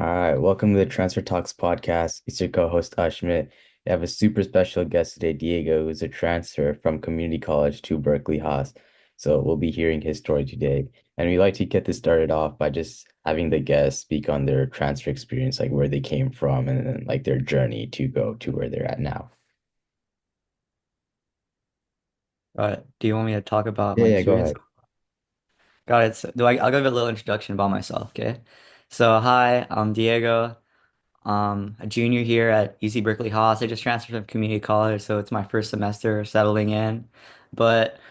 All right, welcome to the Transfer Talks podcast. It's your co-host Ashmit. We have a super special guest today, Diego, who's a transfer from community college to Berkeley HAAS. So we'll be hearing his story today. And we like to get this started off by just having the guests speak on their transfer experience, like where they came from and then like their journey to go to where they're at now. Do you want me to talk about Yeah, my yeah, go experience? ahead. Got it. I'll give a little introduction about myself, okay? So, hi, I'm Diego. A junior here at UC Berkeley Haas. I just transferred from community college, so it's my first semester settling in. But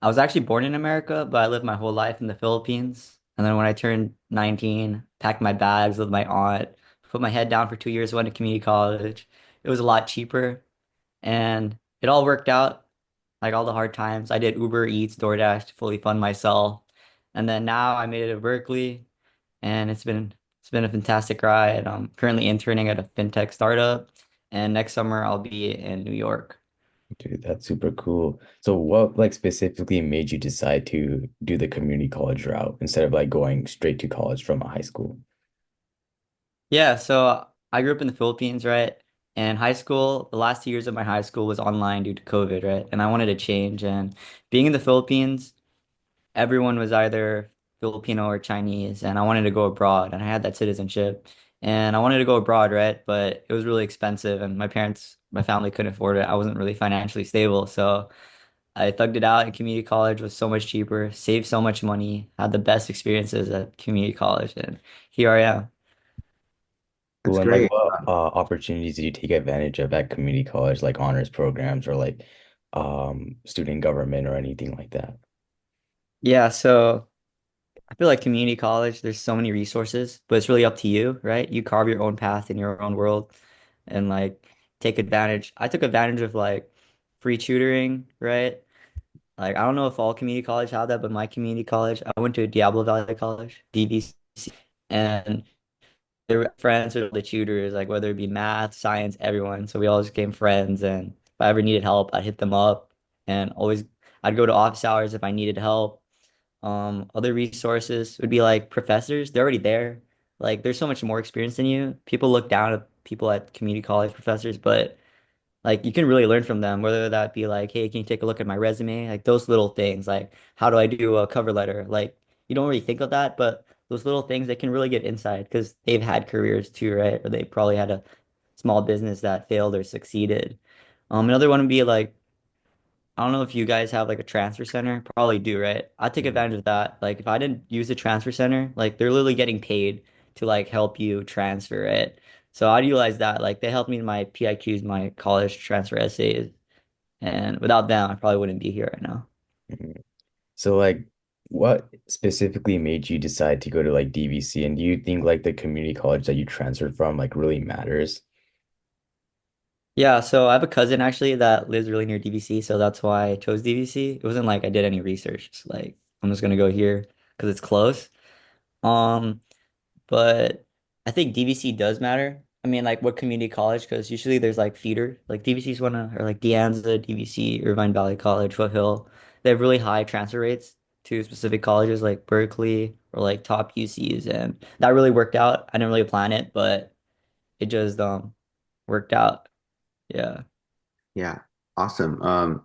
I was actually born in America, but I lived my whole life in the Philippines. And then when I turned 19, packed my bags with my aunt, put my head down for 2 years, went to community college. It was a lot cheaper, and it all worked out. Like all the hard times. I did Uber Eats, DoorDash to fully fund myself. And then now I made it to Berkeley and it's been a fantastic ride. I'm currently interning at a fintech startup and next summer I'll be in New York. Dude, that's super cool. So what like specifically made you decide to do the community college route instead of like going straight to college from a high school? Yeah, so I grew up in the Philippines, right? And high school, the last 2 years of my high school was online due to COVID, right? And I wanted to change. And being in the Philippines, everyone was either Filipino or Chinese, and I wanted to go abroad, and I had that citizenship, and I wanted to go abroad, right? But it was really expensive, and my family couldn't afford it. I wasn't really financially stable, so I thugged it out, and community college was so much cheaper, saved so much money, had the best experiences at community college, and here I am. Cool. That's And like great. what opportunities did you take advantage of at community college, like honors programs or like student government or anything like that? Yeah, so I feel like community college, there's so many resources, but it's really up to you, right? You carve your own path in your own world and like take advantage. I took advantage of like free tutoring, right? Like I don't know if all community college have that, but my community college, I went to Diablo Valley College, DVC, and they were friends with the tutors, like whether it be math, science, everyone. So we always became friends, and if I ever needed help, I'd hit them up, and always I'd go to office hours if I needed help. Other resources would be like professors. They're already there. Like there's so much more experience than you. People look down at people at community college professors, but like you can really learn from them, whether that be like, hey, can you take a look at my resume? Like those little things, like how do I do a cover letter? Like you don't really think of that, but those little things they can really get inside because they've had careers too, right? Or they probably had a small business that failed or succeeded. Another one would be like I don't know if you guys have like a transfer center. Probably do, right? I take Mhm. advantage of that. Like if I didn't use the transfer center, like they're literally getting paid to like help you transfer it. So I'd utilize that. Like they helped me in my PIQs, my college transfer essays. And without them, I probably wouldn't be here right now. Mhm. So like what specifically made you decide to go to like DVC? And do you think like the community college that you transferred from like really matters? Yeah, so I have a cousin actually that lives really near DVC, so that's why I chose DVC. It wasn't like I did any research. It's like I'm just gonna go here because it's close. Um, But I think DVC does matter. I mean, like what community college? Because usually there's like feeder, like DVC's one of, or like De Anza, DVC, Irvine Valley College, Foothill. They have really high transfer rates to specific colleges like Berkeley or like top UCs, and that really worked out. I didn't really plan it, but it just worked out. Yeah. Yeah, awesome.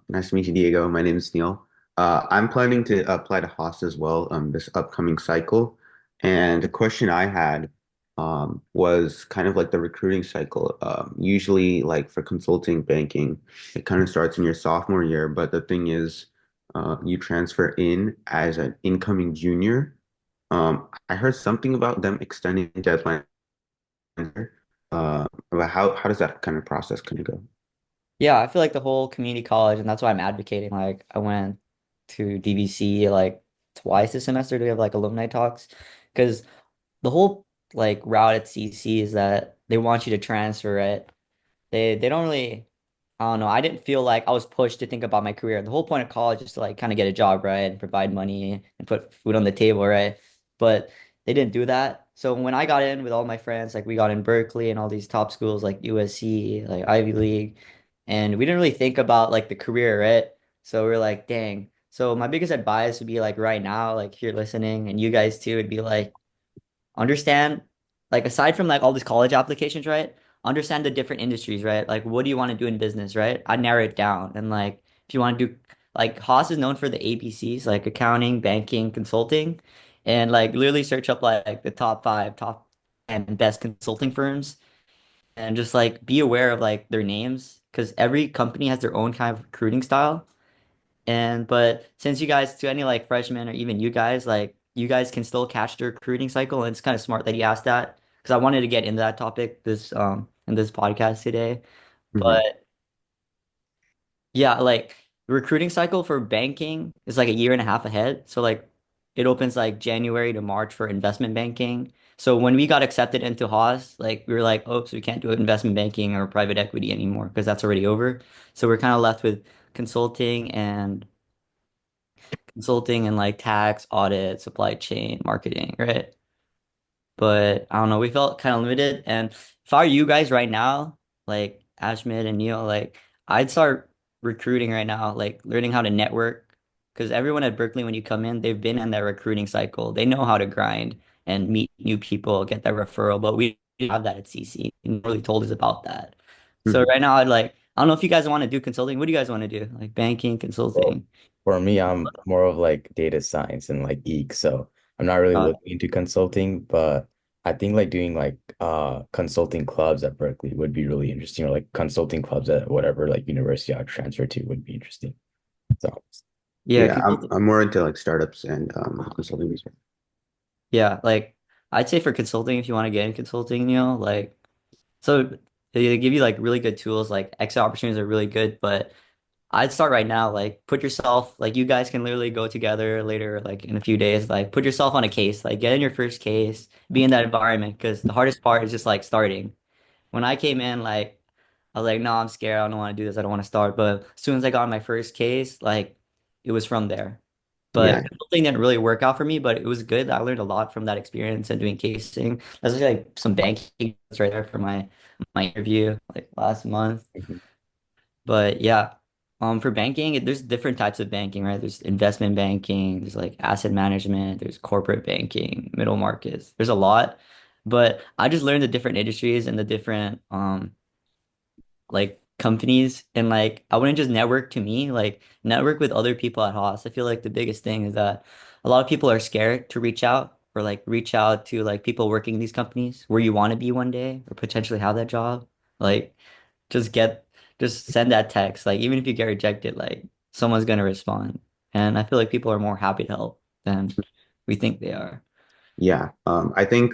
Nice to meet you, Diego. My name is Neil. I'm planning to apply to HAAS as well, this upcoming cycle. And the question I had, was kind of like the recruiting cycle. Usually, like for consulting banking, it kind of starts in your sophomore year, but the thing is, you transfer in as an incoming junior. I heard something about them extending deadline. About how does that kind of process kind of go? Yeah, I feel like the whole community college, and that's why I'm advocating. Like, I went to DVC like twice this semester to have like alumni talks, because the whole like route at CC is that they want you to transfer it. They don't really, I don't know. I didn't feel like I was pushed to think about my career. The whole point of college is to like kind of get a job, right, and provide money and put food on the table, right? But they didn't do that. So when I got in with all my friends, like we got in Berkeley and all these top schools like USC, like Ivy League, and we didn't really think about like the career, right? So we're like, dang. So my biggest advice would be like right now, like if you're listening and you guys too, would be like understand. like aside from like all these college applications, right? Understand the different industries, right? Like what do you want to do in business, right? I narrow it down. And like if you want to do like Haas is known for the ABCs, like accounting, banking, consulting, and like literally search up like the top five, top 10 best consulting firms and just like be aware of like their names because every company has their own kind of recruiting style. And but since you guys, to any like freshmen or even you guys, like you guys can still catch the recruiting cycle, and it's kind of smart that you asked that because I wanted to get into that topic this in this podcast today. Hmm. But yeah, like the recruiting cycle for banking is like a year and a half ahead. So like it opens like January to March for investment banking. So when we got accepted into Haas, like we were like, oh, so we can't do investment banking or private equity anymore because that's already over. So we're kind of left with consulting and like tax, audit, supply chain, marketing, right? But I don't know, we felt kind of limited. And if I were you guys right now, like Ashmit and Neil, like I'd start recruiting right now, like learning how to network. Because everyone at Berkeley, when you come in, they've been in that recruiting cycle. They know how to grind and meet new people, get that referral. But we didn't have that at CC. And really told us about that. So Hmm. right now, I'd like, I don't know if you guys want to do consulting. What do you guys want to do? Like banking, Well, consulting. for me, I'm more of like data science and like geek, so I'm not really Uh, looking into consulting, but I think like doing like consulting clubs at Berkeley would be really interesting, or like consulting clubs at whatever like university I'd transfer to would be interesting. So yeah, Yeah, consulting. I'm more into like startups and consulting research. Yeah, like I'd say for consulting, if you want to get in consulting, like so they give you like really good tools, like exit opportunities are really good, but I'd start right now, like put yourself, like you guys can literally go together later, like in a few days, like put yourself on a case, like get in your first case, be in that environment, because the hardest part is just like starting. When I came in, like I was like, no, I'm scared, I don't want to do this, I don't want to start. But as soon as I got my first case, like it was from there. But Yeah, consulting didn't really work out for me, but it was good. I learned a lot from that experience and doing casing. That's like some banking right there for my interview like last month. mhm. But yeah, for banking, there's different types of banking, right? There's investment banking, there's like asset management, there's corporate banking, middle markets. There's a lot, but I just learned the different industries and the different like companies and like I wouldn't just network to me, like network with other people at Haas. I feel like the biggest thing is that a lot of people are scared to reach out or like reach out to like people working in these companies where you want to be one day or potentially have that job. Like just get just send that text. Like even if you get rejected, like someone's gonna respond. And I feel like people are more happy to help than we think they are. yeah. I think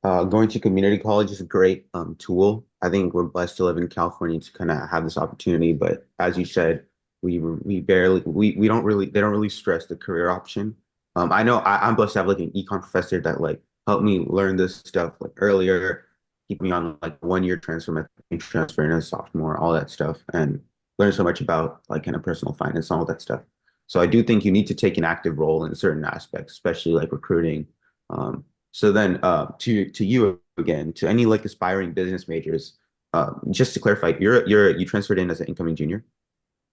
going to community college is a great tool. I think we're blessed to live in California to kind of have this opportunity. But as you said, we don't really they don't really stress the career option. I know I'm blessed to have like an econ professor that like helped me learn this stuff like earlier, keep me on like 1 year transfer method, transfer in a sophomore, all that stuff, and learn so much about like kind of personal finance and all that stuff. So I do think you need to take an active role in certain aspects, especially like recruiting. Um, so then, to you again, to any like aspiring business majors, just to clarify, you transferred in as an incoming junior.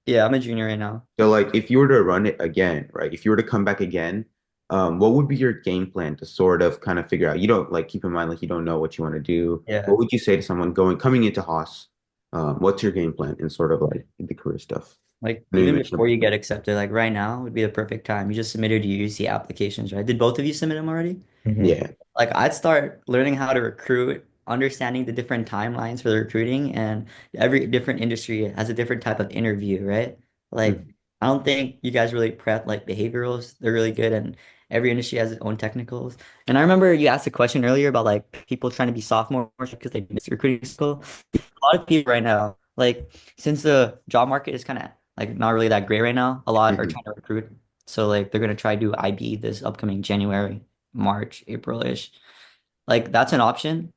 Yeah, I'm a junior right now. So like, if you were to run it again, right? If you were to come back again, what would be your game plan to sort of kind of figure out? You don't like keep in mind like you don't know what you want to do. Yeah. What would you say to someone coming into Haas? What's your game plan in sort of like the career stuff? Like I know you even mentioned, before you get accepted, like right now would be the perfect time. You just submitted your UC applications, right? Did both of you submit them already? Mhm. yeah. Like I'd start learning how to recruit, understanding the different timelines for the recruiting, and every different industry has a different type of interview, right? Like Mhm. I don't think you guys really prep like behaviorals. They're really good, and every industry has its own technicals. And I remember you asked a question earlier about like people trying to be sophomores because they miss recruiting school. A lot of people right now, like since the job market is kind of like not really that great right now, a lot are Mhm. trying to recruit. So like they're gonna try to do IB this upcoming January, March, April-ish. Like that's an option.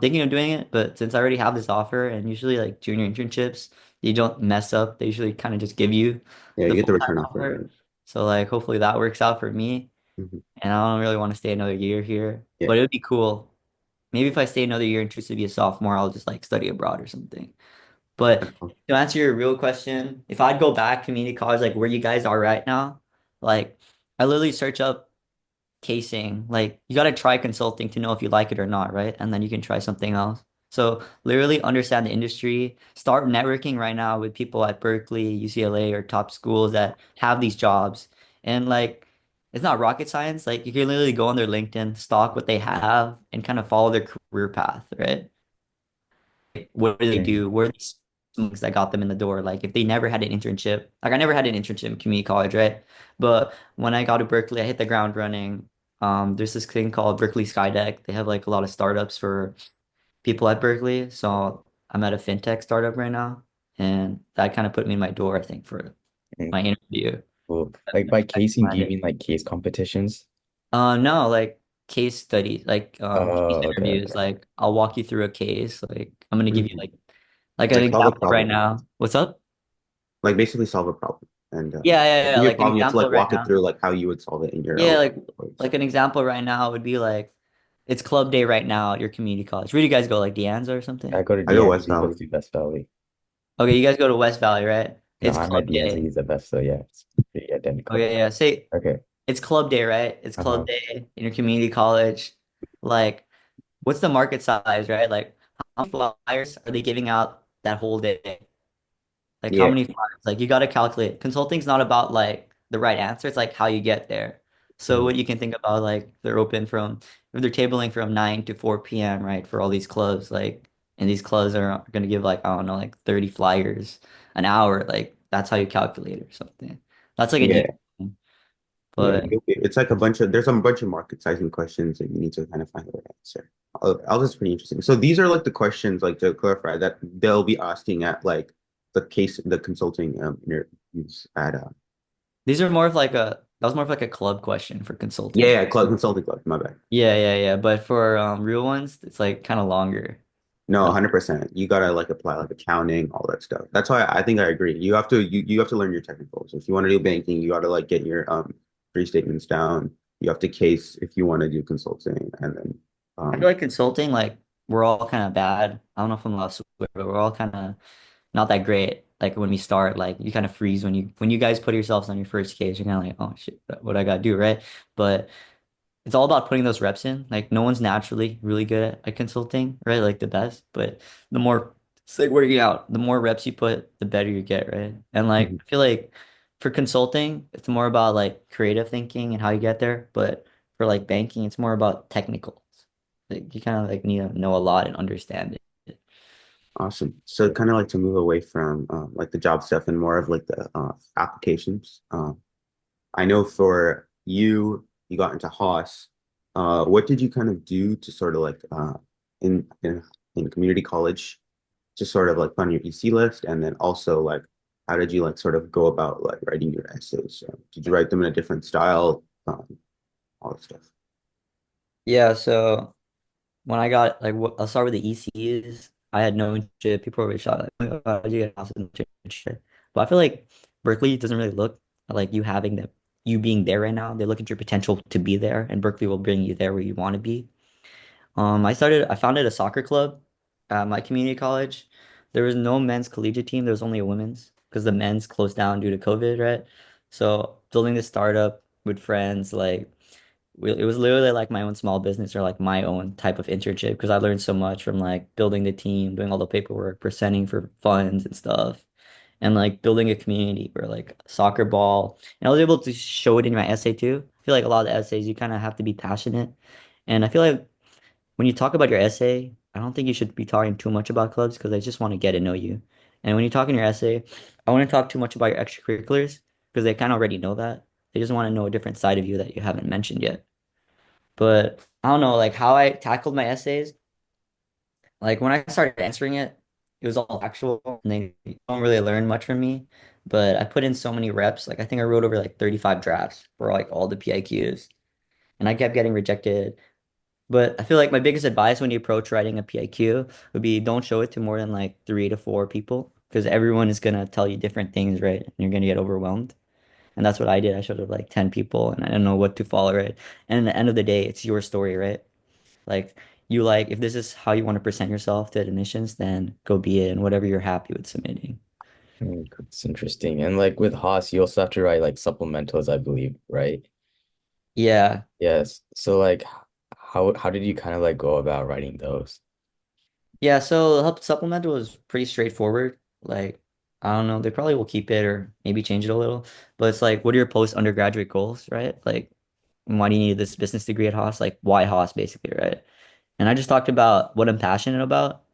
Thinking of doing it, but since I already have this offer and usually like junior internships, you don't mess up. They usually kind of just give you Yeah, the you get the full-time return offer. offer. So like hopefully that works out for me. Mhm. And I don't really want to stay another year here, Yeah. but it would be cool. Maybe if I stay another year and choose to be a sophomore, I'll just like study abroad or something. But to answer your real question, if I'd go back community college, like where you guys are right now, like I literally search up casing. Like you got to try consulting to know if you like it or not, right? And then you can try something else. So literally understand the industry, start networking right now with people at Berkeley, UCLA, or top schools that have these jobs. And like it's not rocket science. Like you can literally go on their LinkedIn, stalk what they have, and kind of follow their career path, right? What do they Mm, do? Where are these things that got them in the door? Like if they never had an internship, like I never had an internship in community college, right? But when I got to Berkeley, I hit the ground running. There's this thing called Berkeley Skydeck. They have like a lot of startups for people at Berkeley. So I'm at a fintech startup right now, and that kind of put me in my door, I think, for mm, my interview. cool. Like by casing, do you Landed. mean like case competitions? No, like case studies, like case Oh, okay, interviews. okay. Like I'll walk you through a case. Like I'm gonna give you Mhm. like an Like solve a example right problem. now. What's up? Like basically solve a problem. And Yeah, yeah, give yeah. you a Like an problem, you have to example like right walk it now. through like how you would solve it in your Yeah, own like words. like an example right now would be like it's club day right now at your community college. Where do you guys go? Like Deanza or I something? go to I go DeAndre, West he goes Valley. to Best Valley. Okay, you guys go to West Valley, right? No, It's I'm club at DeAndre, day. he's the best, so yeah, it's pretty identical. Okay, yeah. Say Okay. it's club day, right? It's club Uh-huh. day in your community college. Like, what's the market size, right? Like, how many flyers are they giving out that whole day? Like how Yeah. many flights? Like you got to calculate. Consulting's not about like the right answer. It's like how you get there. So Mm, what you can think about, like they're open from if they're tabling from 9 to 4 p.m., right? For all these clubs, like and these clubs are gonna give like I don't know, like 30 flyers an hour. Like that's how you calculate or something. That's like an easy Yeah. thing. Yeah. But It's like a bunch of there's a bunch of market sizing questions that you need to kind of find the right answer. All this is pretty interesting. So these are like the questions, like to clarify, that they'll be asking at like the consulting interviews at these are more of like a that was more of like a club question for yeah, consulting. yeah, consulting club, my bad. Yeah, yeah, yeah. But for real ones, it's like kind of longer. No, Uh, 100%. You gotta like apply like accounting, all that stuff. That's why I think I agree. You have to learn your technicals. If you want to do banking, you gotta like get your three statements down. You have to case if you want to do consulting, and then I feel um like consulting, like we're all kind of bad. I don't know if I'm allowed to swear, but we're all kind of not that great. Like when we start, like you kind of freeze when you guys put yourselves on your first case. You're kind of like, oh shit, what I gotta do, right? But it's all about putting those reps in. Like no one's naturally really good at consulting, right? Like the best, but the more it's like working out, the more reps you put, the better you get, right? And like mhm. I feel like for consulting, it's more about like creative thinking and how you get there. But for like banking, it's more about technicals. Like you kind of like need to know a lot and understand it. Awesome. So kind of like to move away from like the job stuff and more of like the applications. I know for you, you got into HAAS. What did you kind of do to sort of like in in in community college to sort of like on your EC list, and then also like how did you like sort of go about like writing your essays? Did you write them in a different style? All that stuff. Yeah, so when I got like I'll start with the ECs. I had no internship. People were really shocked, like, oh my God, how'd you get an internship? But I feel like Berkeley doesn't really look at, like you having the you being there right now. They look at your potential to be there, and Berkeley will bring you there where you want to be. I founded a soccer club at my community college. There was no men's collegiate team. There was only a women's because the men's closed down due to COVID, right? So building this startup with friends, like it was literally like my own small business or like my own type of internship because I learned so much from like building the team, doing all the paperwork, presenting for funds and stuff, and like building a community where like soccer ball. And I was able to show it in my essay too. I feel like a lot of the essays you kind of have to be passionate. And I feel like when you talk about your essay, I don't think you should be talking too much about clubs because they just want to get to know you. And when you talk in your essay, I want to talk too much about your extracurriculars because they kind of already know that. They just want to know a different side of you that you haven't mentioned yet. But I don't know, like how I tackled my essays. Like when I started answering it, it was all actual, and they don't really learn much from me. But I put in so many reps. Like I think I wrote over like 35 drafts for like all the PIQs, and I kept getting rejected. But I feel like my biggest advice when you approach writing a PIQ would be don't show it to more than like 3 to 4 people because everyone is gonna tell you different things, right? And you're gonna get overwhelmed. And that's what I did. I showed it to like 10 people and I didn't know what to follow, right? And at the end of the day, it's your story, right? Like you like if this is how you want to present yourself to admissions, then go be it and whatever you're happy with submitting. mm, it's interesting. And like with Haas, you also have to write like supplementals, I believe, right? Yeah. Yes. So like how did you kind of like go about writing those? Yeah, so the help supplemental was pretty straightforward. Like, I don't know, they probably will keep it or maybe change it a little. But it's like, what are your post undergraduate goals, right? Like, why do you need this business degree at Haas? Like, why Haas, basically, right? And I just talked about what I'm passionate about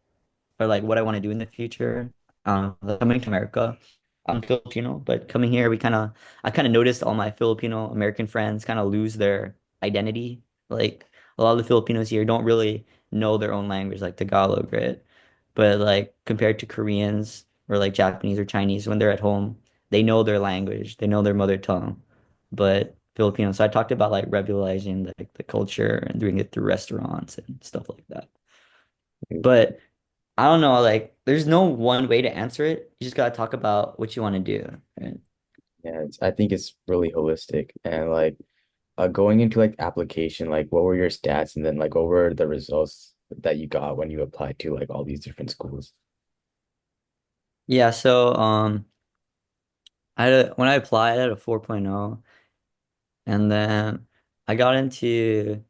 or like what I want to do in the future. Like, coming to America, I'm Filipino, but coming here, I kind of noticed all my Filipino American friends kind of lose their identity. Like a lot of the Filipinos here don't really know their own language, like Tagalog, right? But like compared to Koreans or like Japanese or Chinese, when they're at home, they know their language, they know their mother tongue. But Filipinos, so I talked about like revitalizing the culture and doing it through restaurants and stuff like that. But I don't know, like there's no one way to answer it. You just gotta talk about what you want to do. Right? Yeah, I think it's really holistic and like going into like application, like what were your stats and then like what were the results that you got when you applied to like all these different schools? Yeah, so when I applied I had a 4.0 and then I got into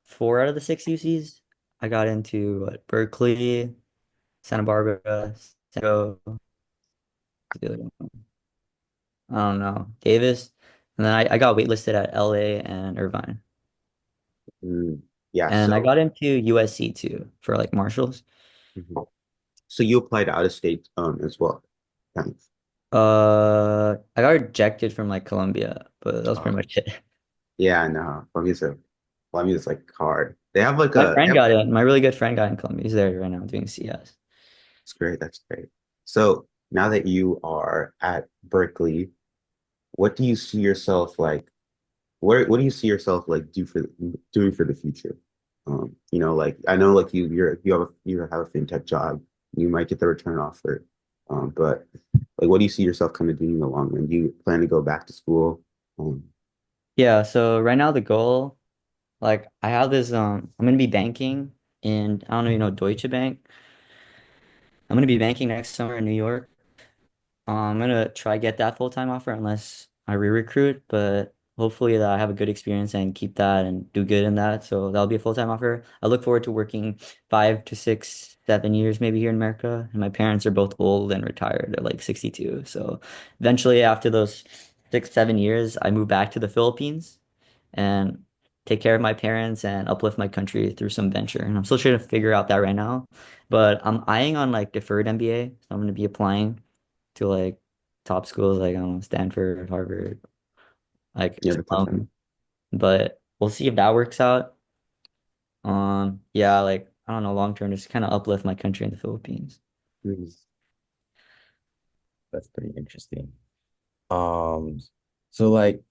four out of the six UCs. I got into what, Berkeley, Santa Barbara, San Diego, the other one? I don't know, Davis. And then I got waitlisted at LA and Irvine. Mm, yeah, And I so got into USC too for like Marshalls. mhm. So you applied out of state as well. Kind of. I got rejected from like Columbia, but that was pretty Uh, much it. yeah, no, Columbia's like hard. They have like My a they friend have, got in. My really good friend got in Columbia. He's there right now doing CS. that's great, that's great. So now that you are at Berkeley, what do you see yourself like what do you see yourself like doing for the future? Like I know like you have a fintech job, you might get the return offer. But like what do you see yourself kind of doing in the long run? Do you plan to go back to school? Um, Yeah, so right now the goal, like I have this I'm gonna be banking in I don't know, you know, Deutsche Bank. I'm gonna be banking next summer in New York. I'm gonna try get that full-time offer unless I re-recruit, but hopefully that I have a good experience and keep that and do good in that. So that'll be a full-time offer. I look forward to working 5 to 6, 7 years maybe here in America. And my parents are both old and retired. They're like 62. So eventually after those 6, 7 years, I move back to the Philippines and take care of my parents and uplift my country through some venture. And I'm still trying to figure out that right now. But I'm eyeing on like deferred MBA. So I'm gonna be applying to like top schools like I don't know, Stanford, Harvard, like yeah, the tough end. some. But we'll see if that works out. Yeah, like I don't know, long term, just kind of uplift my country in the Philippines. Mhm. That's pretty interesting. Um, so like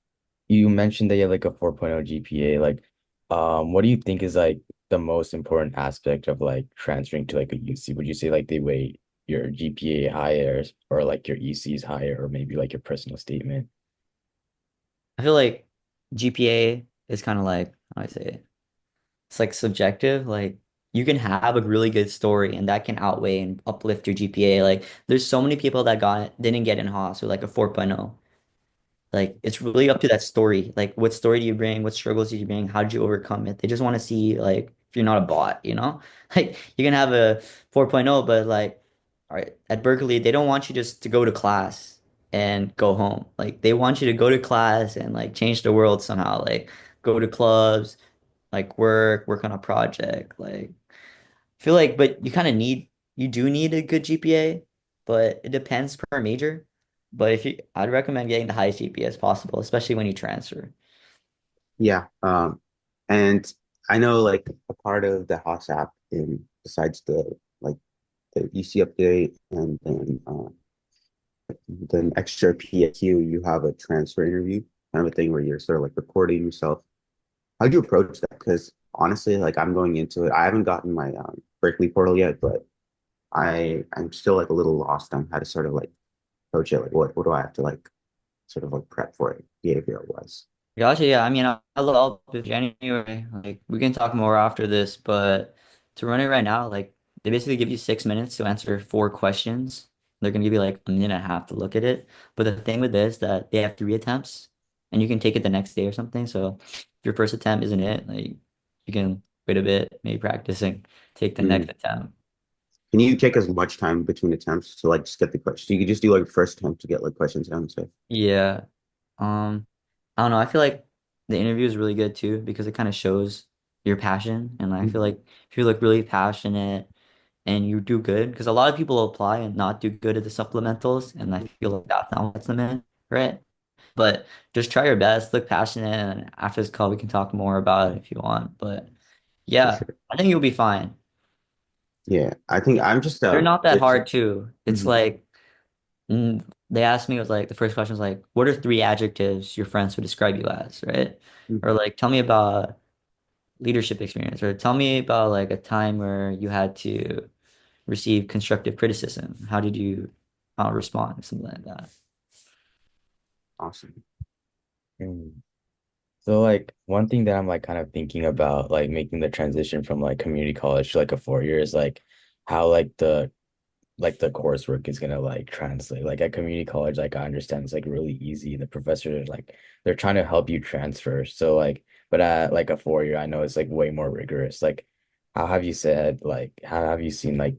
you mentioned that you have like a 4.0 GPA. Like, what do you think is like the most important aspect of like transferring to like a UC? Would you say like they weigh your GPA higher or like your ECs higher or maybe like your personal statement? I feel like GPA is kind of like how do I say it? It's like subjective. Like you can have a really good story and that can outweigh and uplift your GPA. Like there's so many people that didn't get in Haas with like a 4.0. Like it's really up to that story. Like what story do you bring? What struggles do you bring? How did you overcome it? They just want to see like if you're not a bot, you know? Like you can have a 4.0, but like all right, at Berkeley, they don't want you just to go to class and go home. Like they want you to go to class and like change the world somehow. Like go to clubs, like work on a project. Like I feel like, but you do need a good GPA, but it depends per major. But I'd recommend getting the highest GPA as possible, especially when you transfer. Yeah. And I know like a part of the HAAS app in besides the EC update and then extra PAQ, you have a transfer interview kind of a thing where you're sort of like recording yourself. How'd you approach that? Because honestly, like I'm going into it, I haven't gotten my Berkeley portal yet, but I'm still like a little lost on how to sort of like approach it. Like what do I have to like sort of like prep for it behavioral wise? Gotcha. Yeah. I mean, I'll help if anyway. Like we can talk more after this, but to run it right now, like they basically give you 6 minutes to answer four questions. They're gonna give you like a minute and a half to look at it. But the thing with this that they have three attempts. and you can take it the next day or something. So if your first attempt isn't it, like you can wait a bit, maybe practice and take the next Mm. attempt. Can you take as much time between attempts to like just get the question? You could just do like first attempt to get like questions down and stuff. Yeah. Um, I don't know. I feel like the interview is really good too because it kind of shows your passion. And I feel Mhm. like if you look really passionate and you do good, because a lot of people apply and not do good at the supplementals, and I feel like that's not what gets them in, right? But just try your best, look passionate, and after this call, we can talk more about it if you want. But For yeah, sure. I think you'll be fine. Yeah, I think I'm just They're not that it's hard too. It's mhm. like they asked me, it was like the first question was like, what are three adjectives your friends would describe you as, right? Or Mhm. like, tell me about leadership experience, or tell me about like a time where you had to receive constructive criticism. How did you respond? Something like that. Awesome. Mm. So like one thing that I'm like kind of thinking about like making the transition from like community college to like a 4 year is like how like the coursework is gonna like translate. Like at community college, like I understand it's like really easy. The professors like they're trying to help you transfer. So like, but at like a 4 year, I know it's like way more rigorous. Like, how have you seen like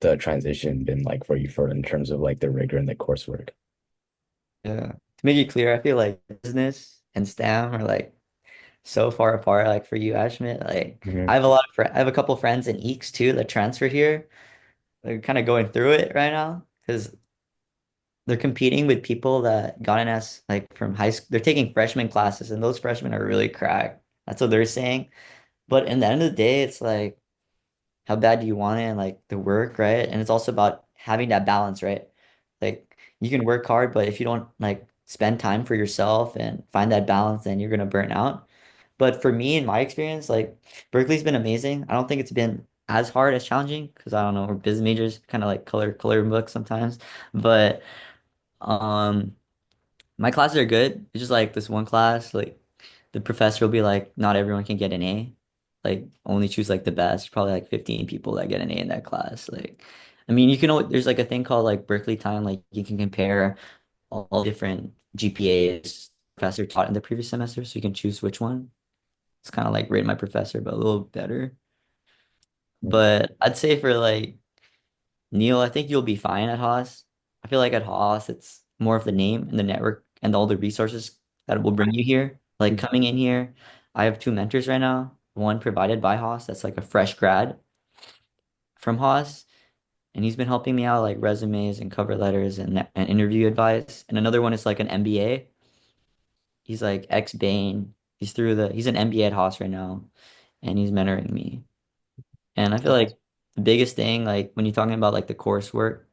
the transition been like for you for in terms of like the rigor and the coursework? Yeah. To make it clear, I feel like business and STEM are like so far apart. Like for you, Ashmit, like Hmm. I have a couple friends in Eeks too that transferred here. They're kind of going through it right now because they're competing with people that got in as like from high school. They're taking freshman classes, and those freshmen are really cracked. That's what they're saying. But in the end of the day, it's like how bad do you want it and like the work, right? And it's also about having that balance, right? Like you can work hard, but if you don't like spend time for yourself and find that balance, then you're gonna burn out. But for me, in my experience, like Berkeley's been amazing. I don't think it's been as hard as challenging because I don't know, we're business majors, kind of like color books sometimes. But um my classes are good. It's just like this one class, like the professor will be like, not everyone can get an A. Like only choose like the best. Probably like 15 people that get an A in that class. Like, I mean, there's like a thing called like Berkeley time. Like you can compare all different GPAs professor taught in the previous semester, so you can choose which one. It's kind of like rate my professor, but a little better. But I'd say for like Neil, I think you'll be fine at HAAS. I feel like at HAAS, it's more of the name and the network and all the resources that will bring you here. Like Mhm. coming in here, I have two mentors right now. One provided by HAAS, that's like a fresh grad from HAAS, and he's been helping me out like resumes and cover letters and interview advice. And another one is like an MBA. He's like ex Bain. He's an MBA at HAAS right now, and he's mentoring me. And I feel like the biggest thing, like when you're talking about like the coursework,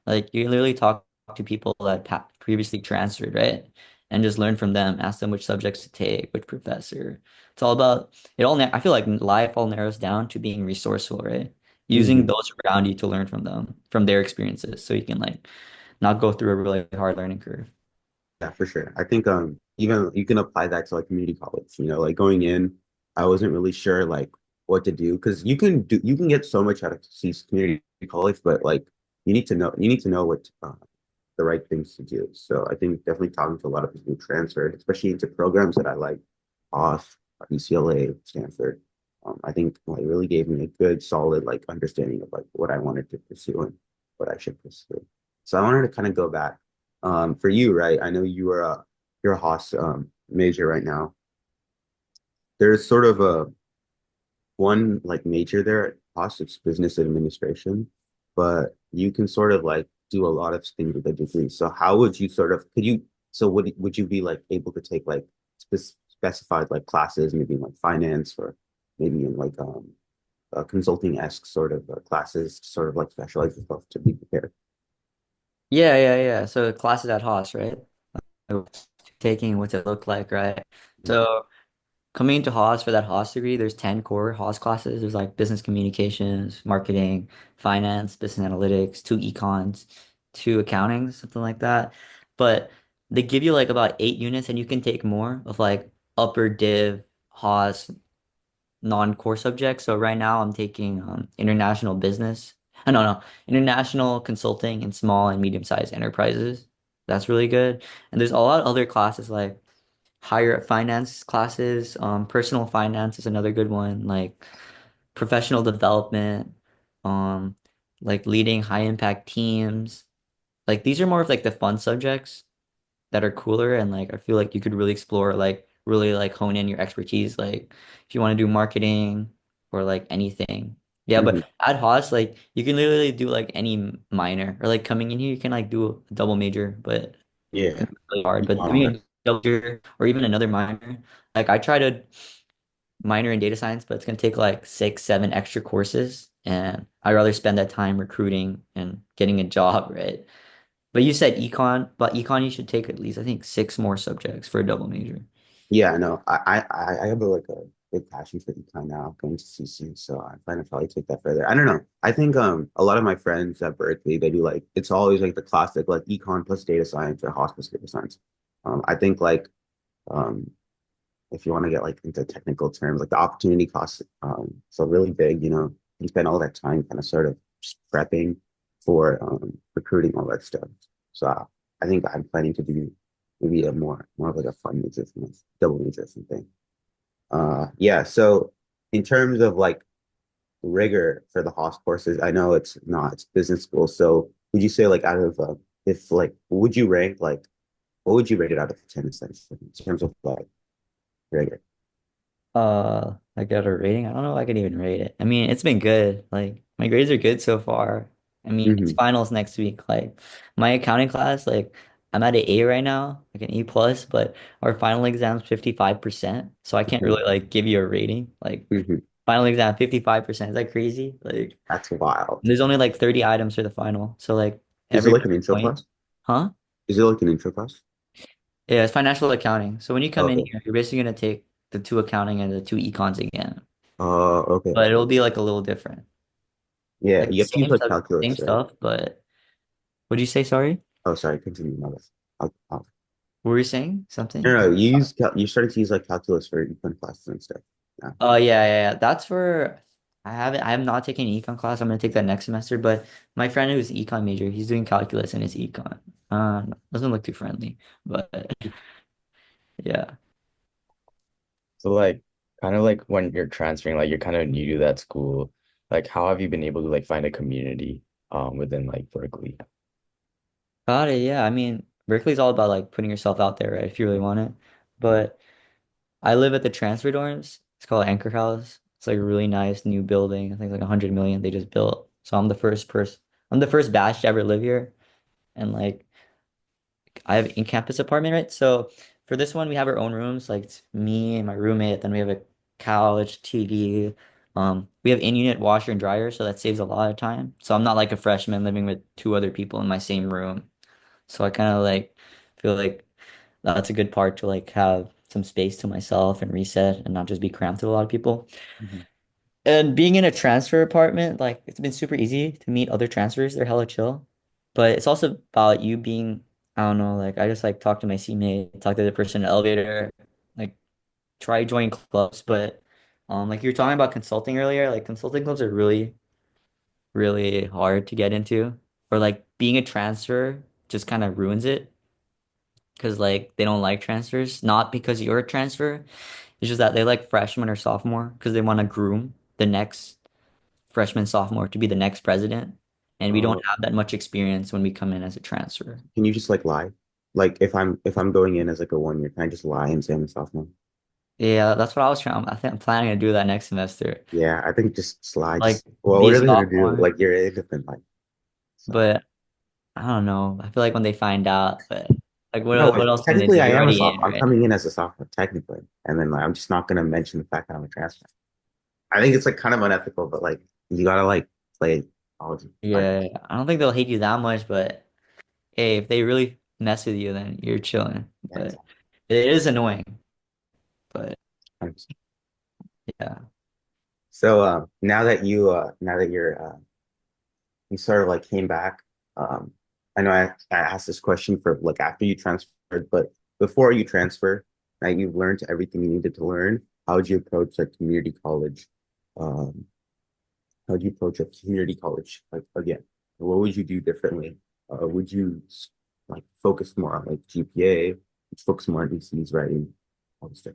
like you literally talk to people that previously transferred, right? And just learn from them, ask them which subjects to take, which professor. It's all about it all. I feel like life all narrows down to being resourceful, right? Using Mhm. those around you to learn from them, from their experiences, so you can like not go through a really hard learning curve. Yeah, for sure. I think even you can apply that to like community college. You know, like going in, I wasn't really sure like what to do because you can get so much out of community college, but like you need to know what the right things to do. So I think definitely talking to a lot of people who transferred, especially into programs that I like, off UCLA, Stanford. I think like really gave me a good solid like understanding of like what I wanted to pursue and what I should pursue. So I wanted to kind of go back for you, right? I know you're a HAAS major right now. There's sort of a one like major there at HAAS, it's business administration, but you can sort of like do a lot of things with a degree. So how would you sort of could you so would you be like able to take like specified like classes, maybe in like finance or maybe in like consulting-esque sort of classes to sort of like specialize yourself to be prepared? Yeah. So classes at Haas, right? Taking what's it look like, right? So coming into Haas for that Haas degree, there's 10 core Haas classes. There's like business communications, marketing, finance, business analytics, two econs, two accounting, something like that. But they give you like about 8 units and you can take more of like upper div Haas non-core subjects. So right now I'm taking international business. No, international consulting in small and medium-sized enterprises. That's really good. And there's a lot of other classes like higher finance classes. Personal finance is another good one, like professional development, um, like leading high impact teams. Like these are more of like the fun subjects that are cooler and like I feel like you could really explore like really like hone in your expertise like if you want to do marketing or like anything. Yeah, but Hmm. at HAAS like you can literally do like any minor or like coming in here you can like do a double major, but Yeah. it's really hard. But Econ doing honors. a double major or even another minor, like I tried to minor in data science, but it's gonna take like 6, 7 extra courses and I'd rather spend that time recruiting and getting a job, right? But you said econ, but econ you should take at least I think 6 more subjects for a double major. Yeah, no, I have a big passion for econ now, going to CC, so I plan to probably take that further. I don't know. I think a lot of my friends at Berkeley, they do like it's always like the classic like econ plus data science or hospice data science. I think like um if you want to get like into technical terms, like the opportunity cost so really big, you know, you spend all that time kind of sort of just prepping for recruiting all that stuff. So I think I'm planning to do maybe a more of like a fun major thing, like double major or something. Yeah, so in terms of like rigor for the Haas courses, I know it's business school. So would you say like out of if like would you rank like what would you rate it out of 10 essentially in terms of like rigor? I got a rating. I don't know if I can even rate it. I mean, it's been good. Like my grades are good so far. I mean, it's Hmm. finals next week. Like my accounting class, like I'm at an A right now, like an A plus, but our final exam's 55%. So I can't really like give you a rating. Like Hmm. final exam 55%. Is that crazy? Like That's wild. there's only like 30 items for the final. So like Is it every like an intro point, class? huh? Is it like an intro class? Yeah, it's financial accounting. So when you come in Okay. here, you're basically gonna take the two accounting and the two econs again. Okay, But okay. it'll be like a little different. Yeah, Like you have to use like same calculus, right? stuff, but what did you say? Sorry? Oh, sorry, continue, my bad. What were you saying? No, Something? no, you started to use like calculus for econ classes and stuff. Yeah. Oh yeah. That's for I have not taken an econ class. I'm gonna take that next semester, but my friend who's an econ major, he's doing calculus in his econ. Doesn't look too friendly, but yeah. So like kind of like when you're transferring, like you're kind of new to that school, like how have you been able to like find a community within like Berkeley? Got it, yeah. I mean, Berkeley's all about like putting yourself out there, right? If you really want it. But I live at the transfer dorms. It's called Anchor House. It's like a really nice new building. I think like 100 million they just built. So I'm the first person. I'm the first batch to ever live here, and like I have in-campus apartment, right? So for this one, we have our own rooms. Like it's me and my roommate. Then we have a couch, TV. We have in-unit washer and dryer, so that saves a lot of time. So I'm not like a freshman living with 2 other people in my same room. So I kind of like feel like that's a good part to like have some space to myself and reset and not just be cramped with a lot of people. Mhm. And being in a transfer apartment, like it's been super easy to meet other transfers. They're hella chill. But it's also about you being, I don't know, like I just like talk to my seatmate, talk to the person in the elevator, like try joining clubs. But like you were talking about consulting earlier, like consulting clubs are really, really hard to get into. Or like being a transfer just kind of ruins it because like they don't like transfers, not because you're a transfer. It's just that they like freshman or sophomore because they want to groom the next freshman, sophomore to be the next president. And we don't Uh, have that much experience when we come in as a transfer. can you just like lie? Like if I'm going in as like a 1 year, can I just lie and say I'm a sophomore? Yeah, that's what I was trying. I think I'm planning to do that next semester. Yeah, I think just slide. Like Just well, be what a are they gonna do? sophomore. Like you're innocent, like so. But I don't know. I feel like when they find out, but like No, what like else can they technically do? I You're am a already in, sophomore. I'm right? coming in as a sophomore, technically. And then like, I'm just not gonna mention the fact that I'm a transfer. I think it's like kind of unethical, but like you gotta like play college. Like, Yeah, I don't think they'll hate you that much, but hey, if they really mess with you, then you're chilling. yeah, But it is annoying. But exactly. yeah. So now that you sort of like came back, I know I asked this question for like after you transferred, but before you transfer, now you've learned everything you needed to learn. How would you approach like community college? Um, how would you approach a community college like again? What would you do differently? Would you like focus more on like GPA? Would you focus more on ECs writing? obviously.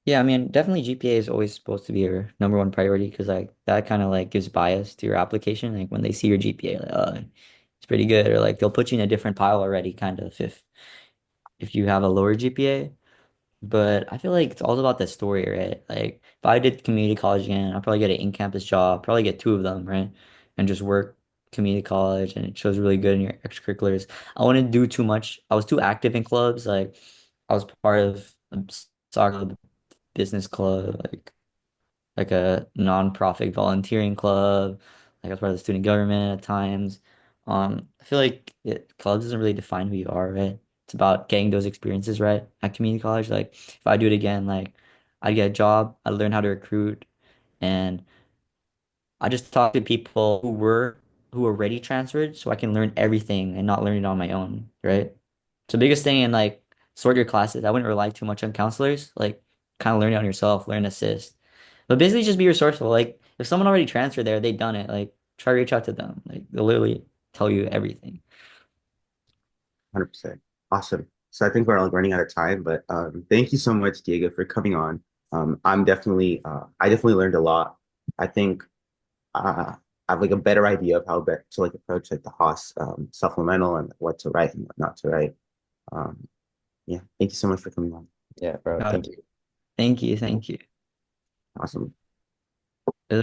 Yeah, I mean, definitely GPA is always supposed to be your number one priority because like that kind of like gives bias to your application. Like when they see your GPA, like, it's pretty good, or like they'll put you in a different pile already, kind of if you have a lower GPA. But I feel like it's all about the story, right? Like if I did community college again, I'd probably get an in-campus job, probably get two of them, right? And just work community college and it shows really good in your extracurriculars. I wouldn't do too much. I was too active in clubs. Like I was part of a soccer club, business club, like a non-profit volunteering club. Like I was part of the student government at times. I feel like clubs doesn't really define who you are, right? It's about getting those experiences right at community college. Like if I do it again, like I'd get a job, I'd learn how to recruit, and I just talk to people who already transferred so I can learn everything and not learn it on my own, right? So biggest thing in like sort your classes, I wouldn't rely too much on counselors. Like kind of learn it on yourself, learn assist. But basically just be resourceful. Like if someone already transferred there, they've done it, like try to reach out to them. Like they'll literally tell you everything. 100%. Awesome. So I think we're all running out of time, but thank you so much, Diego, for coming on. I definitely learned a lot. I think I have like a better idea of how to like approach like the Haas supplemental and what to write and what not to write. Um, yeah, thank you so much for coming on. Yeah, bro. Uh, Thank you. Thank you. Thank you. Awesome.